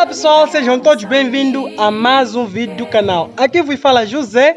pessoal, sejam todos bem-vindos a mais um vídeo do canal. Aqui vos fala José,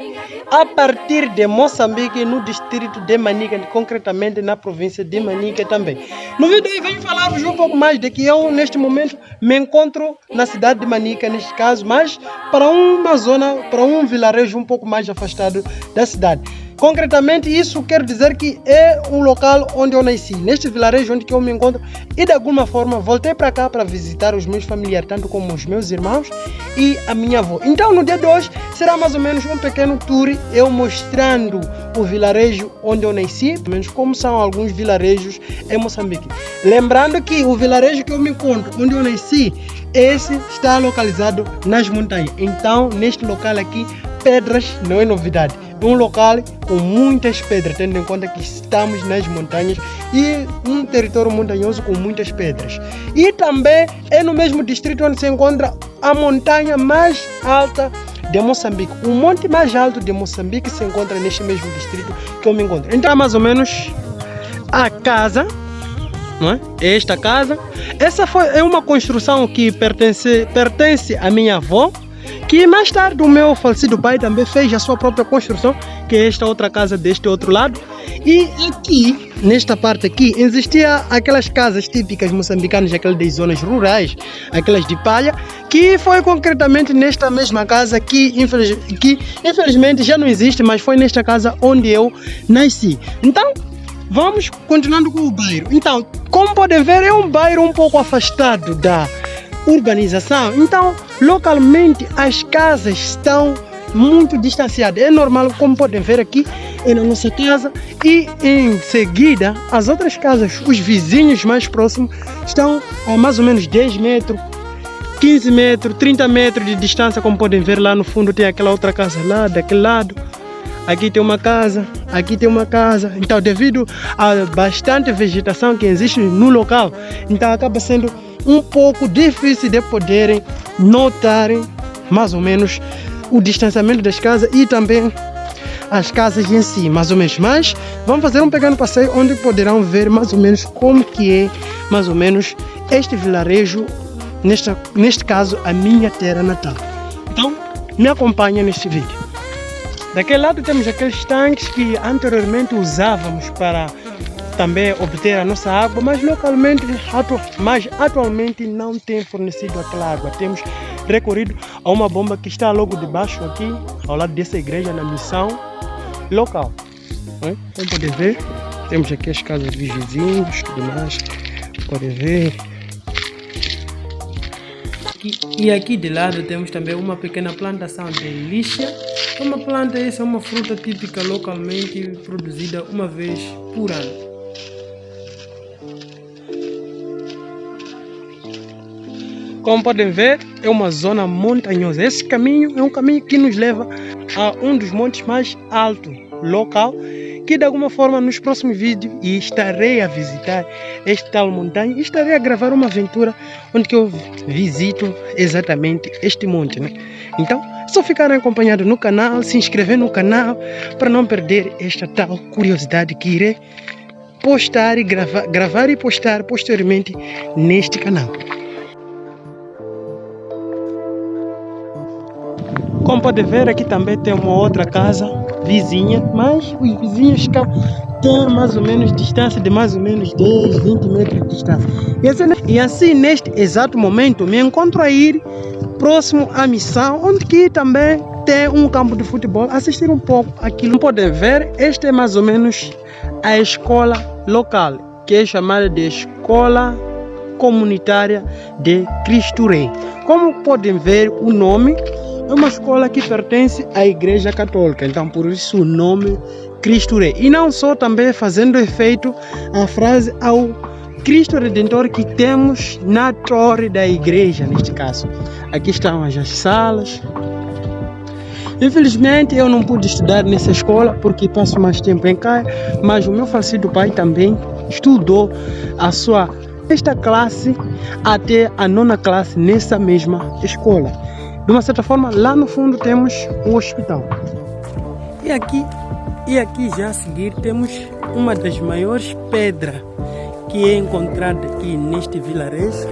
a partir de Moçambique, no distrito de Manica, concretamente na província de Manica também. No vídeo aí venho falar-vos um pouco mais de que eu, neste momento, me encontro na cidade de Manica, neste caso, mas para uma zona, para um vilarejo um pouco mais afastado da cidade. Concretamente, isso quer dizer que é um local onde eu nasci, neste vilarejo onde eu me encontro, e de alguma forma voltei para cá para visitar os meus familiares, tanto como os meus irmãos e a minha avó. Então, no dia de hoje, será mais ou menos um pequeno tour, eu mostrando o vilarejo onde eu nasci, pelo menos como são alguns vilarejos em Moçambique. Lembrando que o vilarejo que eu me encontro, onde eu nasci, esse está localizado nas montanhas. Então, neste local aqui, pedras não é novidade. Um local com muitas pedras, tendo em conta que estamos nas montanhas e um território montanhoso com muitas pedras. E também é no mesmo distrito onde se encontra a montanha mais alta de Moçambique. O monte mais alto de Moçambique se encontra neste mesmo distrito que eu me encontro. Então, mais ou menos a casa, não é? Esta casa. Essa é uma construção que pertence à minha avó, que mais tarde o meu falecido pai também fez a sua própria construção, que é esta outra casa deste outro lado. E aqui, nesta parte aqui, existia aquelas casas típicas moçambicanas, aquelas das zonas rurais, aquelas de palha, que foi concretamente nesta mesma casa que infelizmente já não existe, mas foi nesta casa onde eu nasci. Então, vamos continuando com o bairro. Então, como podem ver, é um bairro um pouco afastado da urbanização. Então, localmente as casas estão muito distanciadas. É normal, como podem ver aqui, é na nossa casa, e em seguida as outras casas, os vizinhos mais próximos, estão a mais ou menos 10 metros, 15 metros, 30 metros de distância. Como podem ver, lá no fundo tem aquela outra casa lá daquele lado. Aqui tem uma casa, aqui tem uma casa. Então, devido a bastante vegetação que existe no local, então acaba sendo um pouco difícil de poderem notarem mais ou menos o distanciamento das casas e também as casas em si, mais ou menos. Mas vamos fazer um pequeno passeio onde poderão ver mais ou menos como que é mais ou menos este vilarejo, neste caso a minha terra natal. Então, me acompanha neste vídeo. Daquele lado temos aqueles tanques que anteriormente usávamos para também obter a nossa água, mas atualmente não tem fornecido aquela água. Temos recorrido a uma bomba que está logo debaixo aqui, ao lado dessa igreja, na missão local. Como podem ver, temos aqui as casas dos vizinhos, tudo mais, podem ver. E aqui de lado temos também uma pequena plantação de lixa. Uma planta, essa é uma fruta típica localmente produzida uma vez por ano. Como podem ver, é uma zona montanhosa. Esse caminho é um caminho que nos leva a um dos montes mais altos local, que de alguma forma nos próximos vídeos estarei a visitar esta tal montanha e estarei a gravar uma aventura onde que eu visito exatamente este monte, né? Então, só ficar acompanhado no canal, se inscrever no canal para não perder esta tal curiosidade que irei postar e gravar e postar posteriormente neste canal. Como pode ver, aqui também tem uma outra casa vizinha, mas os vizinhos têm mais ou menos distância de mais ou menos 10, 20 metros de distância. E assim, neste exato momento, me encontro a ir próximo à missão, onde que também tem um campo de futebol. Assistir um pouco aquilo. Como podem ver, esta é mais ou menos a escola local, que é chamada de Escola Comunitária de Cristo Rei. Como podem ver, o nome é uma escola que pertence à Igreja Católica, então por isso o nome Cristo Rei. E não só, também fazendo efeito a frase ao Cristo Redentor que temos na torre da igreja, neste caso. Aqui estão as salas. Infelizmente eu não pude estudar nessa escola porque passo mais tempo em casa, mas o meu falecido pai também estudou esta classe até a 9ª classe nessa mesma escola. De uma certa forma, lá no fundo temos o hospital. E aqui já a seguir temos uma das maiores pedras que é encontrada aqui neste vilarejo.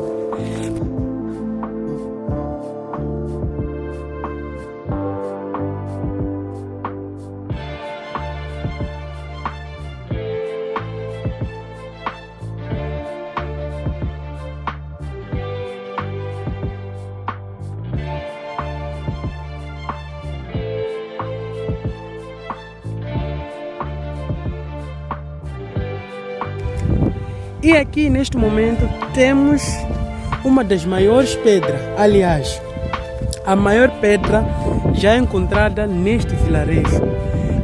E aqui neste momento temos uma das maiores pedras, aliás, a maior pedra já encontrada neste vilarejo.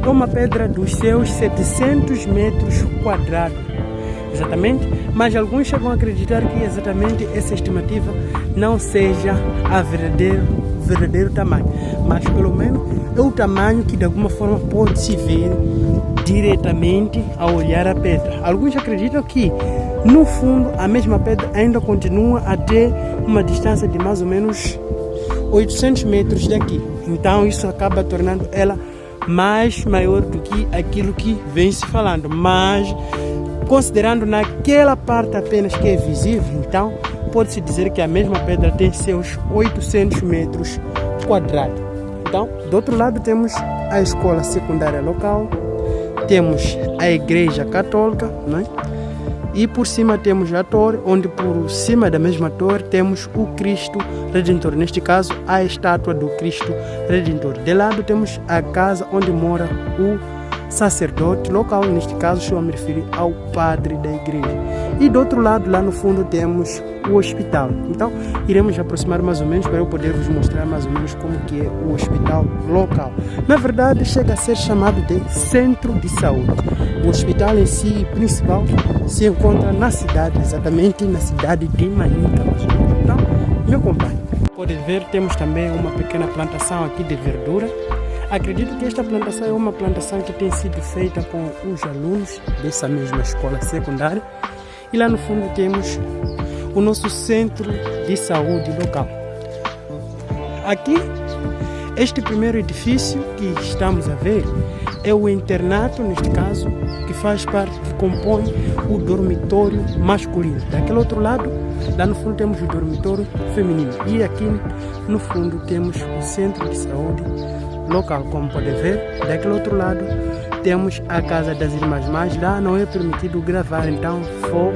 É uma pedra dos seus 700 metros quadrados, exatamente, mas alguns chegam a acreditar que exatamente essa estimativa não seja a verdadeiro tamanho, mas pelo menos é o tamanho que de alguma forma pode-se ver diretamente ao olhar a pedra. Alguns acreditam que no fundo a mesma pedra ainda continua a ter uma distância de mais ou menos 800 metros daqui. Então isso acaba tornando ela mais maior do que aquilo que vem se falando. Mas considerando naquela parte apenas que é visível, então pode-se dizer que a mesma pedra tem seus 800 metros quadrados. Então, do outro lado temos a escola secundária local, temos a igreja católica, não é? E por cima temos a torre, onde por cima da mesma torre temos o Cristo Redentor, neste caso a estátua do Cristo Redentor. De lado temos a casa onde mora o sacerdote local, neste caso estou a me referir ao padre da igreja. E do outro lado, lá no fundo, temos o hospital. Então, iremos aproximar mais ou menos para eu poder vos mostrar mais ou menos como que é o hospital local. Na verdade, chega a ser chamado de centro de saúde. O hospital em si, principal, se encontra na cidade, exatamente na cidade de Manica. Então, me acompanhe. Podem ver, temos também uma pequena plantação aqui de verdura. Acredito que esta plantação é uma plantação que tem sido feita com os alunos dessa mesma escola secundária. E lá no fundo temos o nosso centro de saúde local. Aqui, este primeiro edifício que estamos a ver é o internato, neste caso, que faz parte, que compõe o dormitório masculino. Daquele outro lado, lá no fundo temos o dormitório feminino. E aqui no fundo temos o centro de saúde local, como podem ver. Daquele outro lado temos a casa das irmãs, mas lá não é permitido gravar, então vou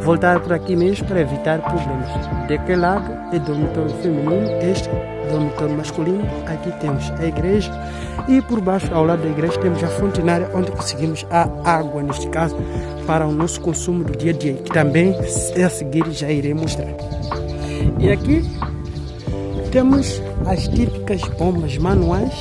voltar por aqui mesmo para evitar problemas. Daquele lado é dormitório feminino, este dormitório masculino. Aqui temos a igreja e por baixo, ao lado da igreja, temos a fontenária onde conseguimos a água, neste caso, para o nosso consumo do dia a dia, que também a seguir já irei mostrar. E aqui temos as típicas bombas manuais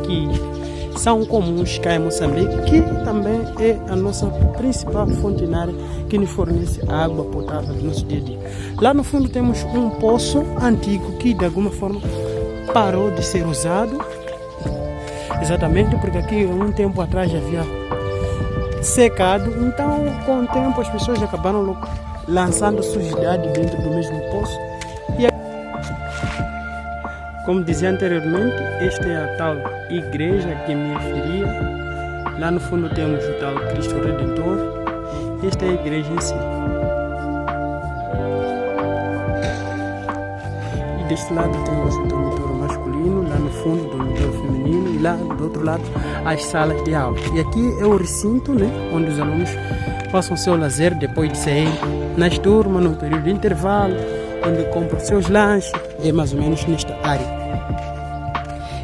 que são comuns cá em Moçambique, que também é a nossa principal fontenária que nos fornece a água potável do nosso dia a dia. Lá no fundo temos um poço antigo que de alguma forma parou de ser usado, exatamente porque aqui um tempo atrás havia secado, então com o tempo as pessoas acabaram lançando sujidade dentro do mesmo poço. Como dizia anteriormente, esta é a tal igreja que me referia. Lá no fundo temos o tal Cristo Redentor. Esta é a igreja em si. E deste lado temos o dormitório masculino, lá no fundo o dormitório feminino, e lá do outro lado as salas de aula. E aqui é o recinto, né, onde os alunos passam seu lazer depois de sair nas turmas, no período de intervalo, onde compram seus lanches. É mais ou menos nesta área.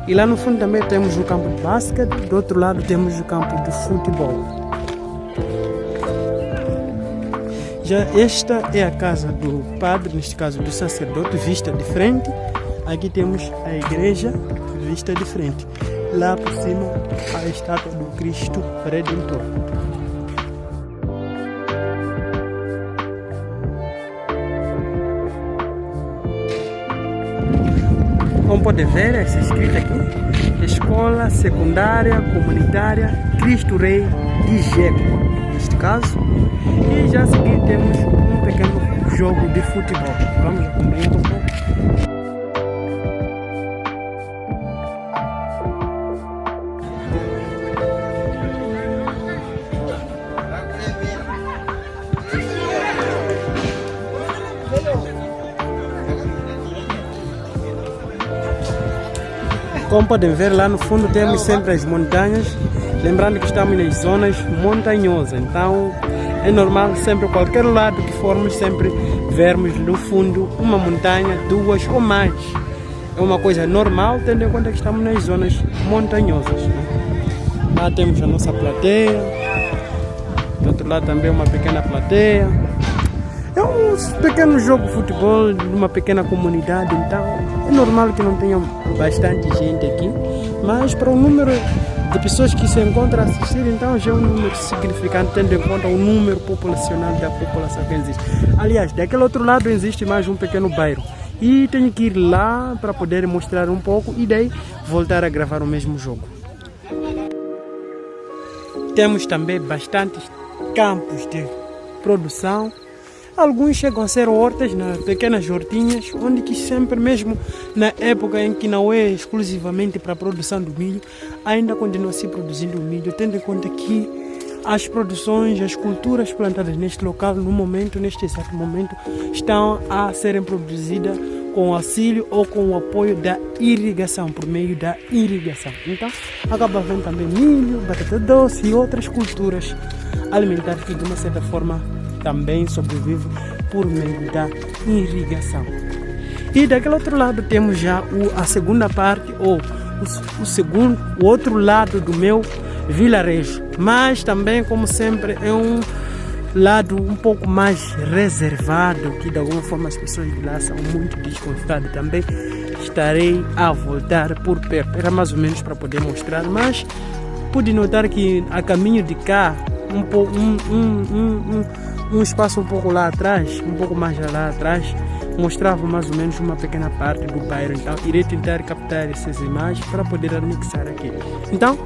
E lá no fundo também temos o campo de basquete, do outro lado temos o campo de futebol. Já esta é a casa do padre, neste caso do sacerdote, vista de frente. Aqui temos a igreja, vista de frente. Lá por cima, a estátua do Cristo Redentor. Como pode ver, essa escrita aqui, Escola Secundária Comunitária Cristo Rei de Jeco, neste caso. E já a seguir temos um pequeno jogo de futebol. Vamos acompanhar um pouco. Como podem ver, lá no fundo temos sempre as montanhas, lembrando que estamos nas zonas montanhosas, então é normal sempre, qualquer lado que formos, sempre vermos no fundo uma montanha, duas ou mais. É uma coisa normal, tendo em conta que estamos nas zonas montanhosas, né? Lá temos a nossa plateia, do outro lado também uma pequena plateia. É um pequeno jogo de futebol de uma pequena comunidade, então é normal que não tenha bastante gente aqui, mas para o número de pessoas que se encontram a assistir, então já é um número significante, tendo em conta o número populacional da população que existe. Aliás, daquele outro lado existe mais um pequeno bairro e tenho que ir lá para poder mostrar um pouco e daí voltar a gravar o mesmo jogo. Temos também bastantes campos de produção. Alguns chegam a ser hortas, pequenas hortinhas, onde que sempre mesmo na época em que não é exclusivamente para a produção do milho, ainda continua se produzindo milho, tendo em conta que as produções, as culturas plantadas neste local, neste exato momento, estão a serem produzidas com o auxílio ou com o apoio da irrigação, por meio da irrigação. Então, acaba havendo também milho, batata doce e outras culturas alimentares que de uma certa forma também sobrevive por meio da irrigação. E daquele outro lado temos já a segunda parte, ou o outro lado do meu vilarejo. Mas também, como sempre, é um lado um pouco mais reservado, que de alguma forma as pessoas de lá são muito desconfiadas. Também estarei a voltar por perto. Era mais ou menos para poder mostrar, mas pude notar que a caminho de cá, um espaço um pouco lá atrás, um pouco mais lá atrás, mostrava mais ou menos uma pequena parte do bairro. Então irei tentar captar essas imagens para poder anexar aqui. Então,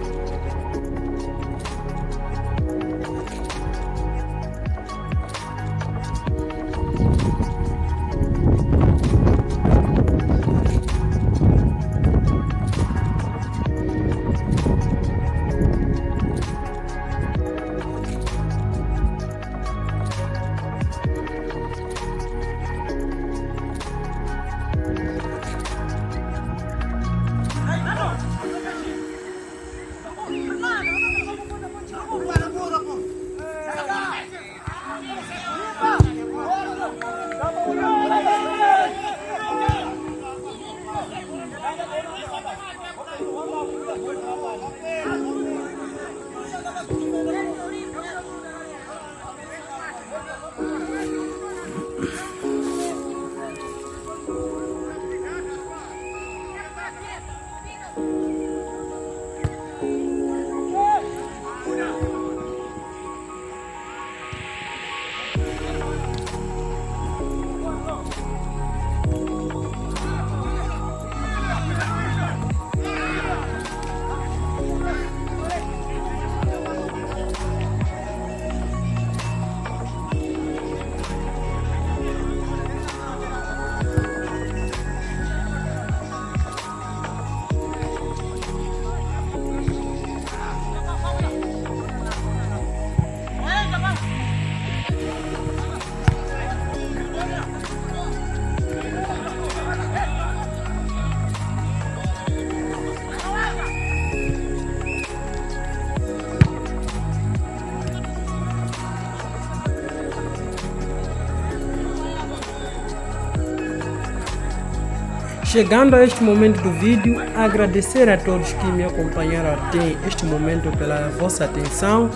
chegando a este momento do vídeo, agradecer a todos que me acompanharam até este momento pela vossa atenção,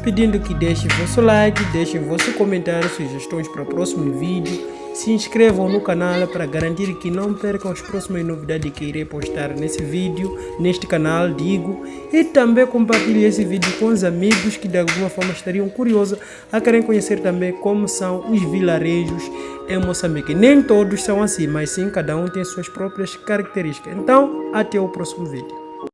pedindo que deixem vosso like, deixem vosso comentário, sugestões para o próximo vídeo, se inscrevam no canal para garantir que não percam as próximas novidades que irei postar nesse vídeo, neste canal, digo, e também compartilhem esse vídeo com os amigos que de alguma forma estariam curiosos a querer conhecer também como são os vilarejos em Moçambique. Nem todos são assim, mas sim cada um tem suas próprias características. Então, até o próximo vídeo.